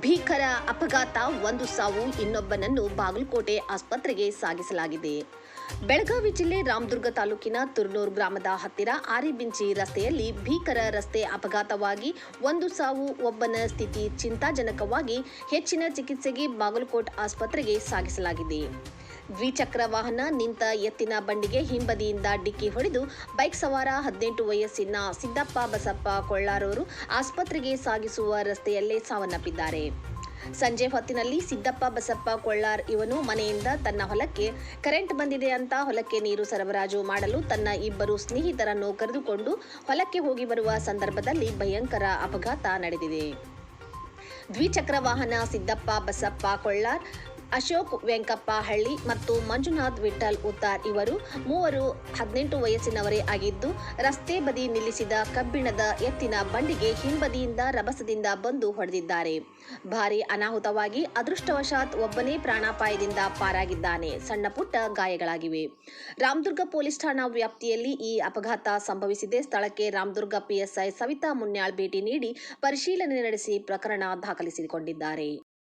ಭೀಕರ ಅಪಘಾತ, ಒಂದು ಸಾವು, ಇನ್ನೊಬ್ಬನನ್ನು ಬಾಗಲಕೋಟೆ ಆಸ್ಪತ್ರೆಗೆ ಸಾಗಿಸಲಾಗಿದೆ. ಬೆಳಗಾವಿ ಜಿಲ್ಲೆ ರಾಮದುರ್ಗ ತಾಲೂಕಿನ ತುರ್ನೂರು ಗ್ರಾಮದ ಹತ್ತಿರ ಆರಿಬಿಂಚಿ ರಸ್ತೆಯಲ್ಲಿ ಭೀಕರ ರಸ್ತೆ ಅಪಘಾತವಾಗಿ ಒಂದು ಸಾವು, ಒಬ್ಬನ ಸ್ಥಿತಿ ಚಿಂತಾಜನಕವಾಗಿ ಹೆಚ್ಚಿನ ಚಿಕಿತ್ಸೆಗೆ ಬಾಗಲಕೋಟೆ ಆಸ್ಪತ್ರೆಗೆ ಸಾಗಿಸಲಾಗಿದೆ. ದ್ವಿಚಕ್ರ ವಾಹನ ನಿಂತ ಎತ್ತಿನ ಬಂಡಿಗೆ ಹಿಂಬದಿಯಿಂದ ಡಿಕ್ಕಿ ಹೊಡೆದು ಬೈಕ್ ಸವಾರ 18 ವಯಸ್ಸಿನ ಸಿದ್ದಪ್ಪ ಬಸಪ್ಪ ಕೊಳ್ಳಾರವರು ಆಸ್ಪತ್ರೆಗೆ ಸಾಗಿಸುವ ರಸ್ತೆಯಲ್ಲೇ ಸಾವನ್ನಪ್ಪಿದ್ದಾರೆ. ಸಂಜೆ ಹೊತ್ತಿನಲ್ಲಿ ಸಿದ್ದಪ್ಪ ಬಸಪ್ಪ ಕೊಳ್ಳಾರ್ ಇವನು ಮನೆಯಿಂದ ತನ್ನ ಹೊಲಕ್ಕೆ ಕರೆಂಟ್ ಬಂದಿದೆ ಅಂತ ಹೊಲಕ್ಕೆ ನೀರು ಸರಬರಾಜು ಮಾಡಲು ತನ್ನ ಇಬ್ಬರು ಸ್ನೇಹಿತರನ್ನು ಕರೆದುಕೊಂಡು ಹೊಲಕ್ಕೆ ಹೋಗಿ ಬರುವ ಸಂದರ್ಭದಲ್ಲಿ ಭಯಂಕರ ಅಪಘಾತ ನಡೆದಿದೆ. ದ್ವಿಚಕ್ರ ವಾಹನ ಸಿದ್ದಪ್ಪ ಬಸಪ್ಪ ಕೊಳ್ಳಾರ್, ಅಶೋಕ್ ವೆಂಕಪ್ಪ ಹಳ್ಳಿ ಮತ್ತು ಮಂಜುನಾಥ್ ವಿಠಲ್ ಉತ್ತಾರ್ ಇವರು ಮೂವರು 18 ವಯಸ್ಸಿನವರೇ ಆಗಿದ್ದು, ರಸ್ತೆ ಬದಿ ನಿಲ್ಲಿಸಿದ ಕಬ್ಬಿಣದ ಎತ್ತಿನ ಬಂಡಿಗೆ ಹಿಂಬದಿಯಿಂದ ರಭಸದಿಂದ ಬಂದು ಹೊಡೆದಿದ್ದಾರೆ. ಭಾರೀ ಅನಾಹುತವಾಗಿ ಅದೃಷ್ಟವಶಾತ್ ಒಬ್ಬನೇ ಪ್ರಾಣಾಪಾಯದಿಂದ ಪಾರಾಗಿದ್ದಾನೆ. ಸಣ್ಣ ಪುಟ್ಟ ಗಾಯಗಳಾಗಿವೆ. ರಾಮದುರ್ಗ ಪೊಲೀಸ್ ಠಾಣಾ ವ್ಯಾಪ್ತಿಯಲ್ಲಿ ಈ ಅಪಘಾತ ಸಂಭವಿಸಿದೆ. ಸ್ಥಳಕ್ಕೆ ರಾಮದುರ್ಗ ಪಿಎಸ್ಐ ಸವಿತಾ ಮುನ್ಯಾಳ್ ಭೇಟಿ ನೀಡಿ ಪರಿಶೀಲನೆ ನಡೆಸಿ ಪ್ರಕರಣ ದಾಖಲಿಸಿಕೊಂಡಿದ್ದಾರೆ.